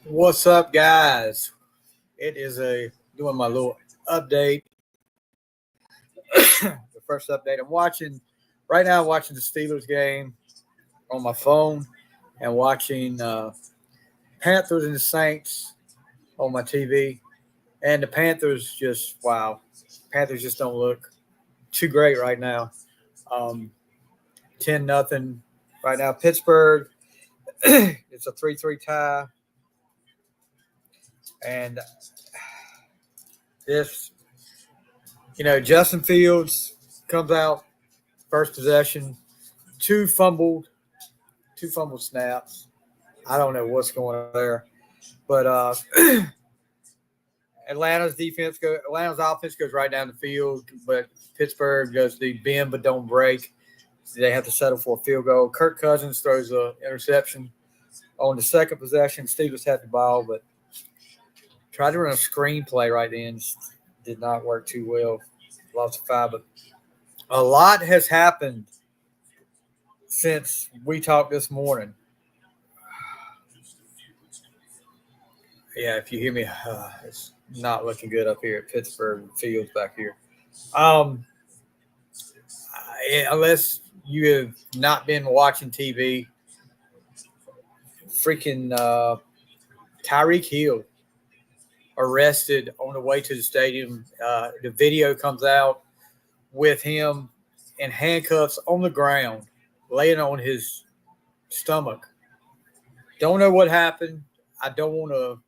What's up, guys? It is doing my little update. The first update I'm watching right now. I'm watching the Steelers game on my phone and watching Panthers and the Saints on my TV. And the Panthers just wow, Panthers just don't look too great right now. 10-0 right now. Pittsburgh. It's a 3-3 tie, and this Justin Fields comes out first possession, two fumbled, two fumbled snaps. I don't know what's going on there, but Atlanta's offense goes right down the field, but Pittsburgh does the bend but don't break. So they have to settle for a field goal. Kirk Cousins throws an interception on the second possession. Steelers had the ball, but tried to run a screenplay right then. Did not work too well. Lost 5, but a lot has happened since we talked this morning. Yeah, if you hear me, it's not looking good up here at Pittsburgh Fields back here. Unless you have not been watching TV, freaking Tyreek Hill arrested on the way to the stadium. The video comes out with him in handcuffs on the ground, laying on his stomach. Don't know what happened. I don't want to,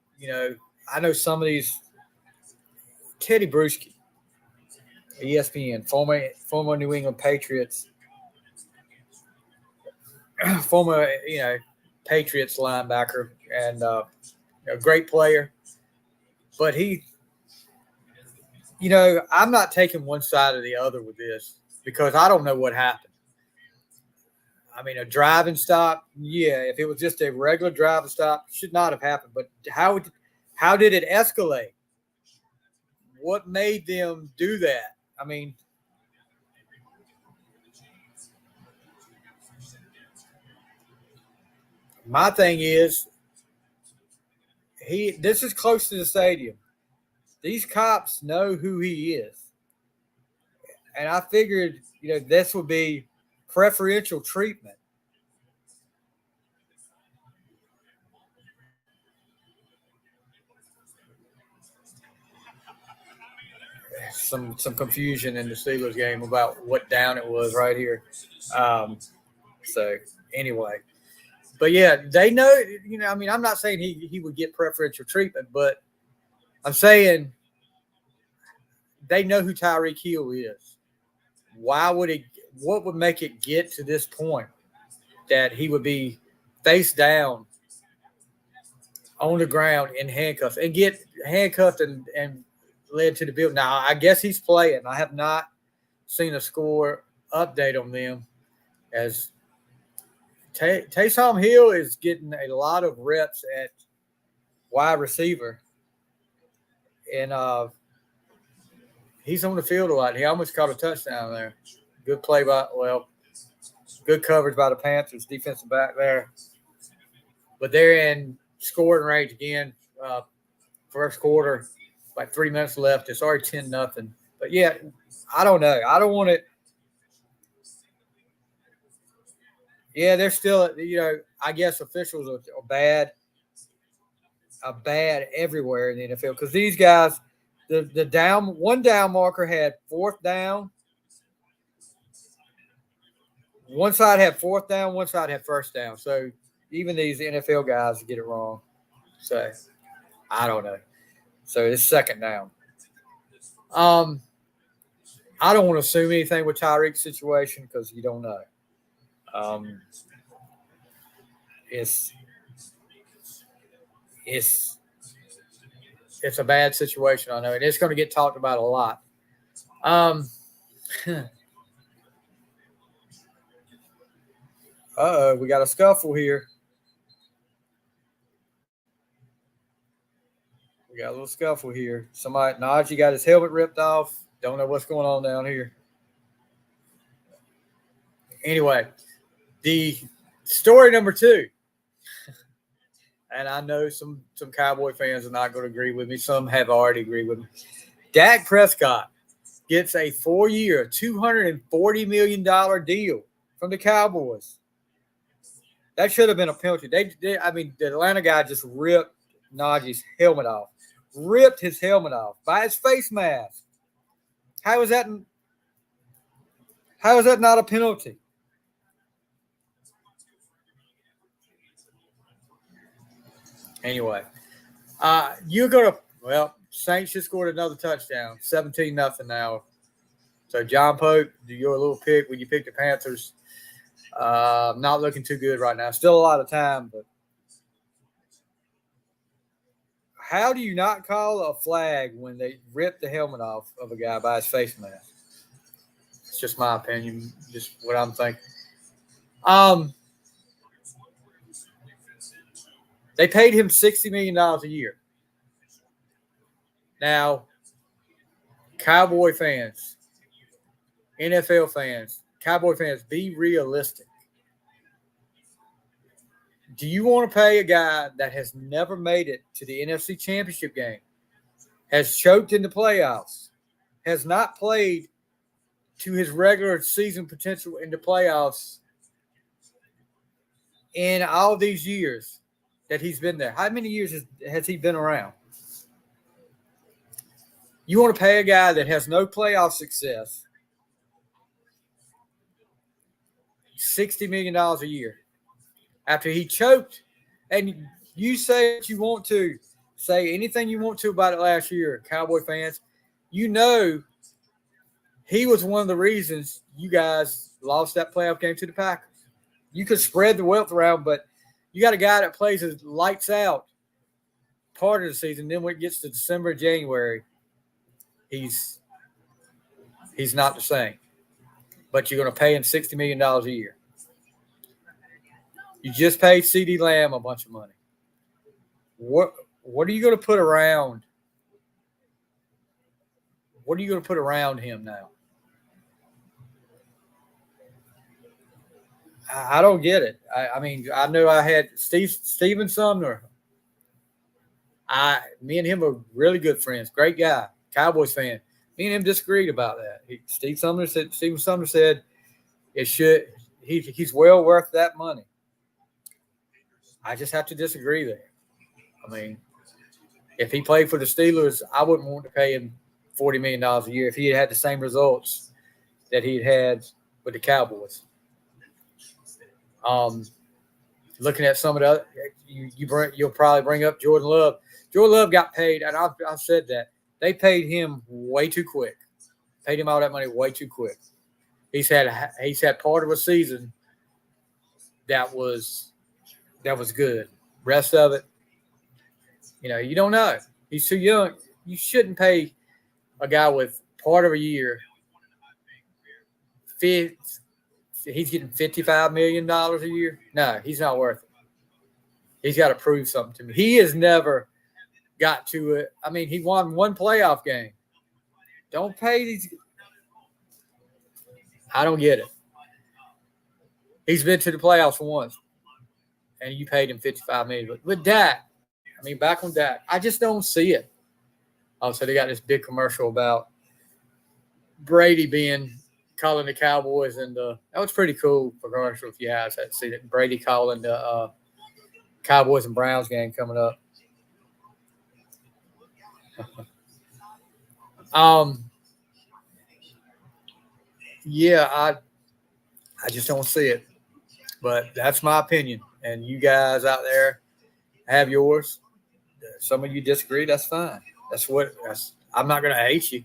I know some of these. Teddy Bruschi, ESPN, former New England Patriots, former Patriots linebacker, and a great player. But I'm not taking one side or the other with this because I don't know what happened. I mean, a driving stop, yeah. If it was just a regular driving stop, should not have happened. But how did it escalate? What made them do that? I mean, my thing is, this is close to the stadium. These cops know who he is. And I figured, this would be preferential treatment. Some confusion in the Steelers game about what down it was right here. So anyway, but yeah, they know. I mean, I'm not saying he would get preferential treatment, but I'm saying they know who Tyreek Hill is. Why would it? What would make it get to this point that he would be face down on the ground in handcuffs and get handcuffed and led to the building? Now, I guess he's playing. I have not seen a score update on them as Taysom Hill is getting a lot of reps at wide receiver. And he's on the field a lot. He almost caught a touchdown there. Good play good coverage by the Panthers, defensive back there. But they're in scoring range again. First quarter, like 3 minutes left. It's already 10-0. But yeah, I don't know. I don't want to. Yeah, they're still. I guess officials are bad. Bad everywhere in the NFL because these guys, the one down marker had fourth down. One side had fourth down, one side had first down. So even these NFL guys get it wrong. So I don't know. So it's second down. I don't want to assume anything with Tyreek's situation because you don't know. It's a bad situation, I know, and it's going to get talked about a lot. We got a scuffle here. We got a little scuffle here. Najee got his helmet ripped off. Don't know what's going on down here. Anyway, the story number 2. and I know some Cowboy fans are not going to agree with me. Some have already agreed with me. Dak Prescott gets a 4-year, $240 million deal from the Cowboys. That should have been a penalty. The Atlanta guy just ripped Najee's helmet off. Ripped his helmet off by his face mask. How is that not a penalty? Anyway, Saints just scored another touchdown, 17-0 now. So John Pope, your little pick when you pick the Panthers, not looking too good right now. Still a lot of time, but how do you not call a flag when they rip the helmet off of a guy by his face mask? It's just my opinion, just what I'm thinking. They paid him $60 million a year. Now, Cowboy fans, NFL fans, Cowboy fans, be realistic. Do you want to pay a guy that has never made it to the NFC Championship game, has choked in the playoffs, has not played to his regular season potential in the playoffs in all these years that he's been there? How many years has he been around? You want to pay a guy that has no playoff success $60 million a year after he choked? And you say what you want to, say anything you want to about it last year, Cowboy fans. You know he was one of the reasons you guys lost that playoff game to the Packers. You could spread the wealth around, but you got a guy that plays his lights out part of the season. Then when it gets to December, January, he's not the same. But you're going to pay him $60 million a year. You just paid CeeDee Lamb a bunch of money. What are you going to put around? What are you going to put around him now? I don't get it. I know I had Steven Sumner. Me and him are really good friends. Great guy. Cowboys fan. Me and him disagreed about that. Steven Sumner said he's well worth that money. I just have to disagree there. I mean, if he played for the Steelers, I wouldn't want to pay him $40 million a year if he had the same results that he had with the Cowboys. Looking at some of the other, you'll probably bring up Jordan Love. Jordan Love got paid, and I've said that. They paid him way too quick. Paid him all that money way too quick. He's had part of a season that was good. Rest of it, you don't know. He's too young. You shouldn't pay a guy with part of a year. He's getting $55 million a year. No, he's not worth it. He's got to prove something to me. He has never got to it. I mean, he won one playoff game. Don't pay these. I don't get it. He's been to the playoffs once, and you paid him $55 million. But with Dak, back on Dak, I just don't see it. Also, they got this big commercial about Brady calling the Cowboys, and that was pretty cool for commercial if you guys had seen it. Brady calling the Cowboys and Browns game coming up. I just don't see it. But that's my opinion. And you guys out there have yours. Some of you disagree, that's fine. I'm not gonna hate you.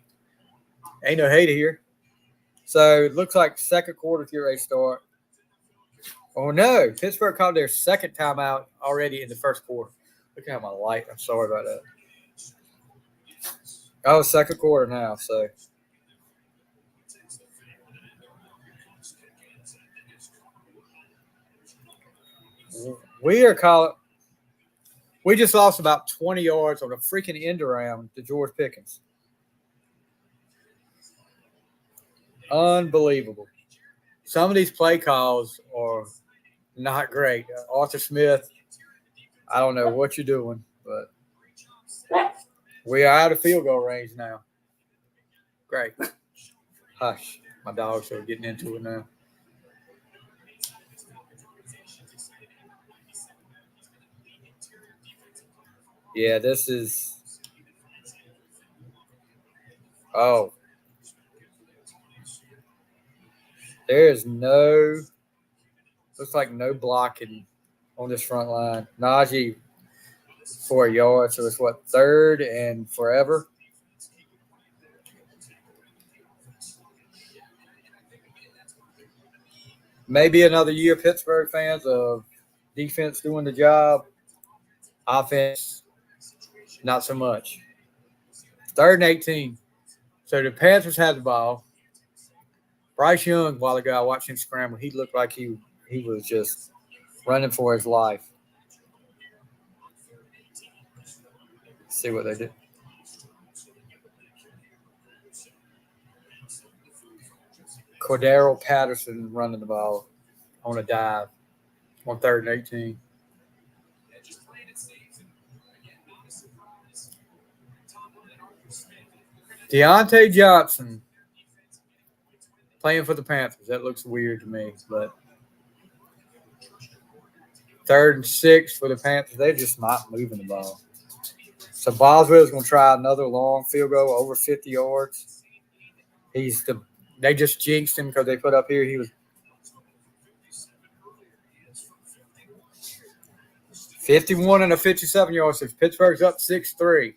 Ain't no hate here. So it looks like second quarter here a start. Oh no, Pittsburgh called their second timeout already in the first quarter. Look at my light. I'm sorry about that. Oh, second quarter now, so. We just lost about 20 yards on a freaking end around to George Pickens. Unbelievable. Some of these play calls are not great. Arthur Smith, I don't know what you're doing, but we are out of field goal range now. Great. Hush. My dogs are getting into it now. Yeah, this is. Oh. There is no. Looks like no blocking on this front line. Najee for a yard, so it's what, 3rd and forever? Maybe another year, Pittsburgh fans, of defense doing the job. Offense, not so much. 3rd and 18. So the Panthers had the ball. Bryce Young, while ago, I watched him scramble. He looked like he was just running for his life. Let's see what they did. Cordero Patterson running the ball on a dive on 3rd and 18. Deontay Johnson playing for the Panthers. That looks weird to me, but 3rd and 6 for the Panthers. They're just not moving the ball. So Boswell's going to try another long field goal over 50 yards. They just jinxed him because they put up here he was 51 and a 57-yard. So Pittsburgh's up 6-3.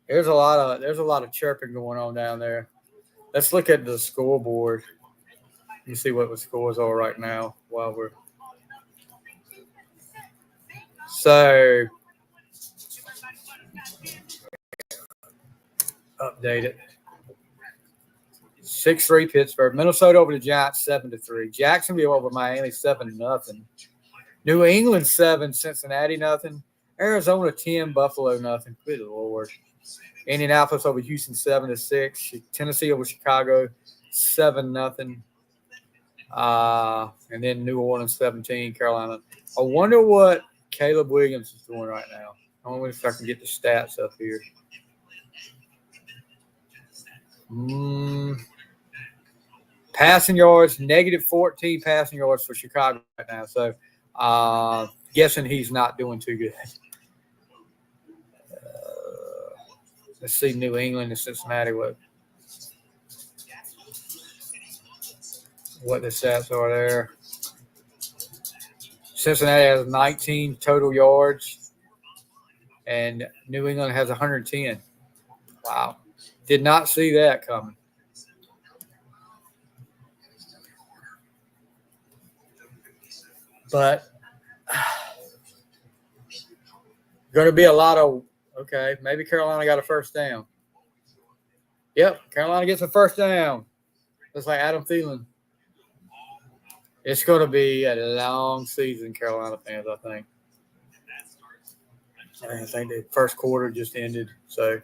There's a lot of chirping going on down there. Let's look at the scoreboard. You see what the scores are right now while we're so update it. 6-3 Pittsburgh. Minnesota over the Giants 7-3. Jacksonville over Miami 7-0. New England 7, Cincinnati nothing. Arizona 10, Buffalo nothing. Good Lord. Indianapolis over Houston 7-6. Tennessee over Chicago 7-0. And then New Orleans 17, Carolina. I wonder what Caleb Williams is doing right now. I wonder if I can get the stats up here. Passing yards, -14 passing yards for Chicago right now. So guessing he's not doing too good. Let's see New England and Cincinnati what the stats are there. Cincinnati has 19 total yards, and New England has 110. Wow. Did not see that coming. But going to be a lot of, okay, maybe Carolina got a first down. Yep, Carolina gets a first down. Looks like Adam Thielen. It's going to be a long season, Carolina fans, I think. I think the first quarter just ended. So,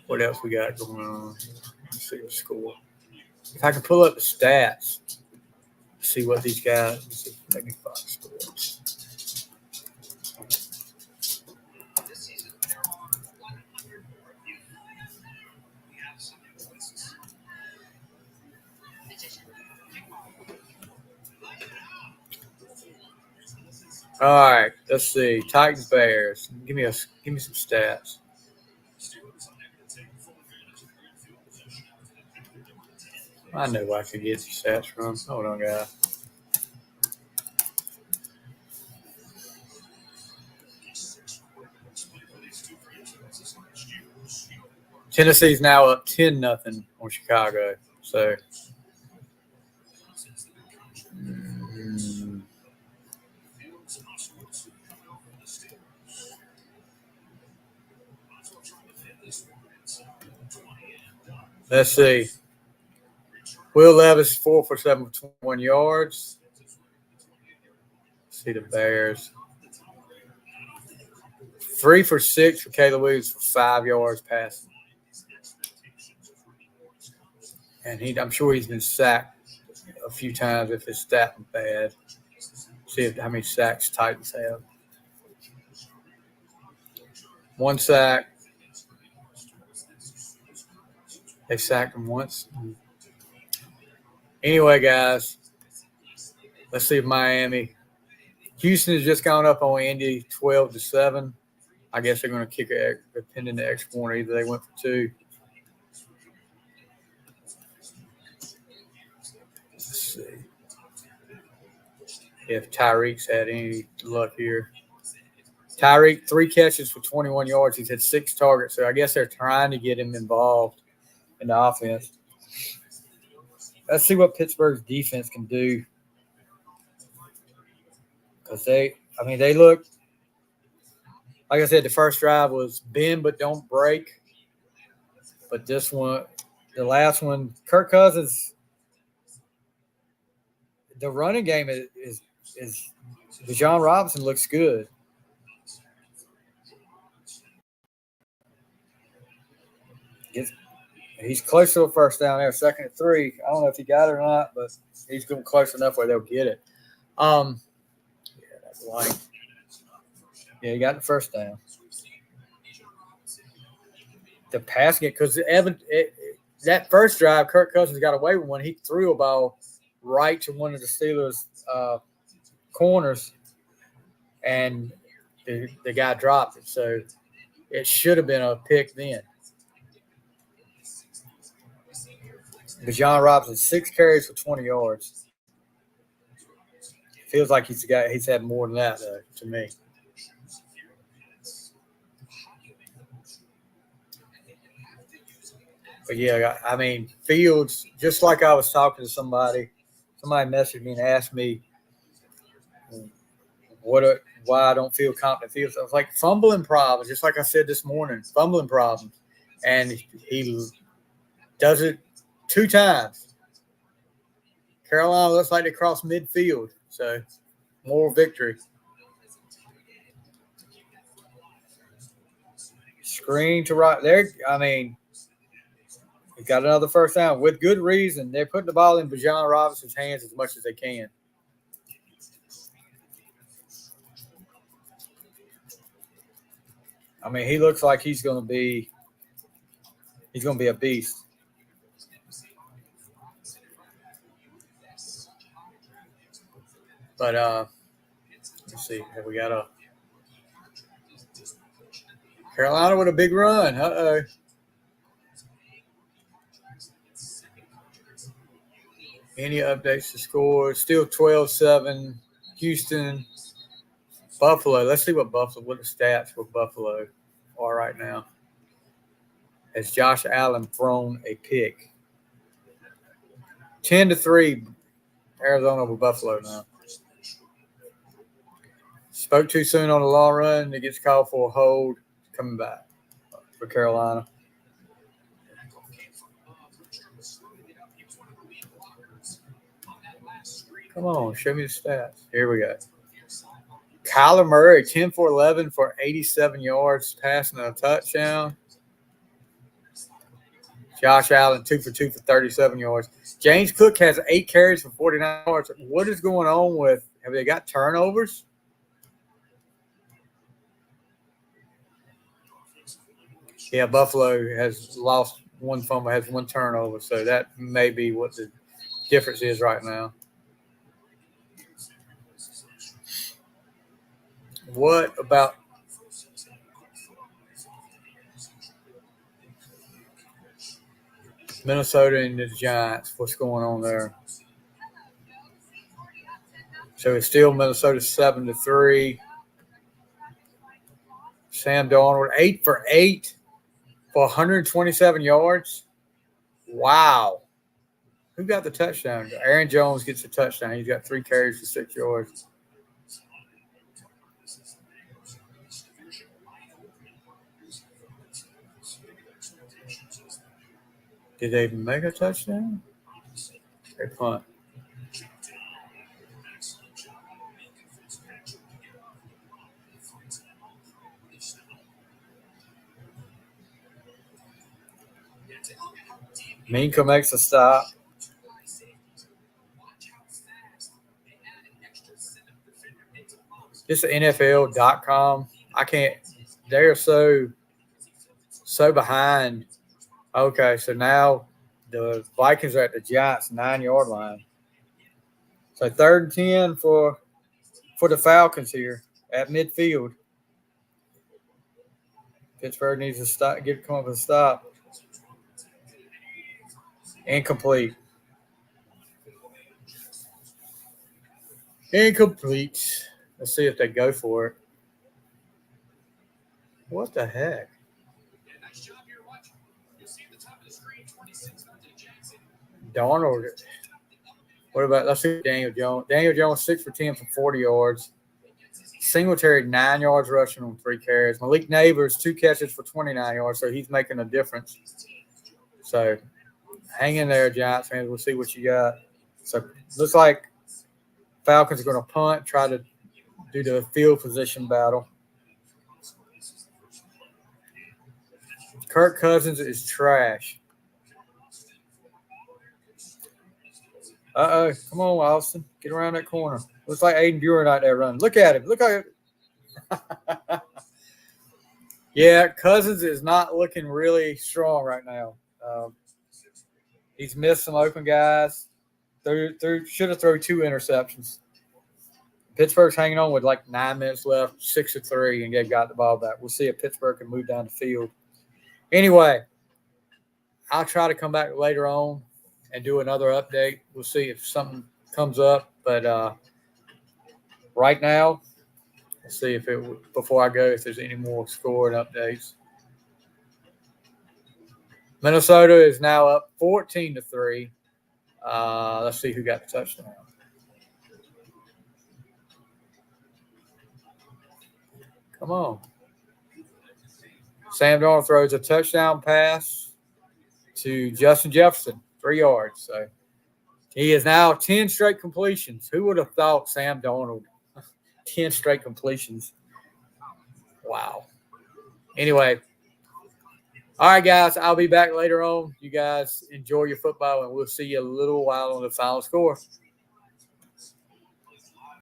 what else we got going on? Let's see the score. If I can pull up the stats, see what these guys, maybe Fox Sports. All right, let's see. Titans Bears. Give me some stats. I know where I could get some stats from. Hold on, guys. Tennessee's now up 10-0 on Chicago. So let's see. Will Levis 4 for 7 for 21 yards. Let's see the Bears. 3 for 6 for Caleb Williams for 5 yards passing. And I'm sure he's been sacked a few times if it's that bad. See how many sacks Titans have. 1 sack. They sacked him once. Anyway, guys, let's see if Miami. Houston has just gone up on Indy 12-7. I guess they're going to kick a pending the extra point. Either they went for 2. Let's see if Tyreek's had any luck here. Tyreek, 3 catches for 21 yards. He's had 6 targets. So I guess they're trying to get him involved in the offense. Let's see what Pittsburgh's defense can do. Because they look, like I said, the first drive was bend but don't break. But this one, the last one, Kirk Cousins, the running game is Bijan Robinson looks good. He's close to a first down there, 2nd and 3. I don't know if he got it or not, but he's going close enough where they'll get it. That's light. Yeah, he got the first down. The passing it because that first drive, Kirk Cousins got away with one. He threw a ball right to one of the Steelers' corners, and the guy dropped it. So it should have been a pick then. Bijan Robinson, 6 carries for 20 yards. Feels like he's had more than that, to me. But yeah, I mean, Fields, just like I was talking to somebody messaged me and asked me why I don't feel confident Fields. I was like, fumbling problems, just like I said this morning, fumbling problems. And he does it 2 times. Carolina looks like they crossed midfield, so more victory. Screen to right there. I mean, he got another first down with good reason. They're putting the ball in Bijan Robinson's hands as much as they can. I mean, he looks like he's going to be a beast. But let's see. Have we got a Carolina with a big run? Uh-oh. Any updates to score? Still 12-7. Houston, Buffalo. Let's see what the stats for Buffalo are right now. Has Josh Allen thrown a pick? 10-3, Arizona over Buffalo now. Spoke too soon on the long run. It gets called for a hold. Coming back for Carolina. Come on, show me the stats. Here we go. Kyler Murray, 10 for 11 for 87 yards, passing a touchdown. Josh Allen, 2 for 2 for 37 yards. James Cook has 8 carries for 49 yards. What is going on with – have they got turnovers? Yeah, Buffalo has lost 1 fumble, has 1 turnover, so that may be what the difference is right now. What about Minnesota and the Giants? What's going on there? So it's still Minnesota 7-3. Sam Darnold, 8 for 8 for 127 yards. Wow. Who got the touchdown? Aaron Jones gets the touchdown. He's got 3 carries for 6 yards. Did they make a touchdown? They punt. Minka makes a stop. This is NFL.com. I can't. They're so behind. Okay, so now the Vikings are at the Giants 9-yard line. So 3rd and 10 for the Falcons here at midfield. Pittsburgh needs to stop. Come up with a stop. Incomplete. Incomplete. Let's see if they go for it. What the heck? Darnold. What about, let's see Daniel Jones. Daniel Jones 6 for 10 for 40 yards. Singletary 9 yards rushing on 3 carries. Malik Neighbors 2 catches for 29 yards, so he's making a difference. So hang in there, Giants fans. We'll see what you got. So looks like Falcons are going to punt, try to do the field position battle. Kirk Cousins is trash. Uh-oh. Come on, Austin. Get around that corner. Looks like Aiden Buren out there running. Look at him. Look at him. Yeah, Cousins is not looking really strong right now. He's missed some open guys. Should have thrown 2 interceptions. Pittsburgh's hanging on with like 9 minutes left, 6-3, and they've got the ball back. We'll see if Pittsburgh can move down the field. Anyway, I'll try to come back later on and do another update. We'll see if something comes up. But right now, let's see before I go, if there's any more scoring updates. Minnesota is now up 14-3. Let's see who got the touchdown. Come on. Sam Darnold throws a touchdown pass to Justin Jefferson, 3 yards. So he is now 10 straight completions. Who would have thought Sam Darnold, 10 straight completions? Wow. Anyway, all right, guys, I'll be back later on. You guys enjoy your football, and we'll see you a little while on the final score.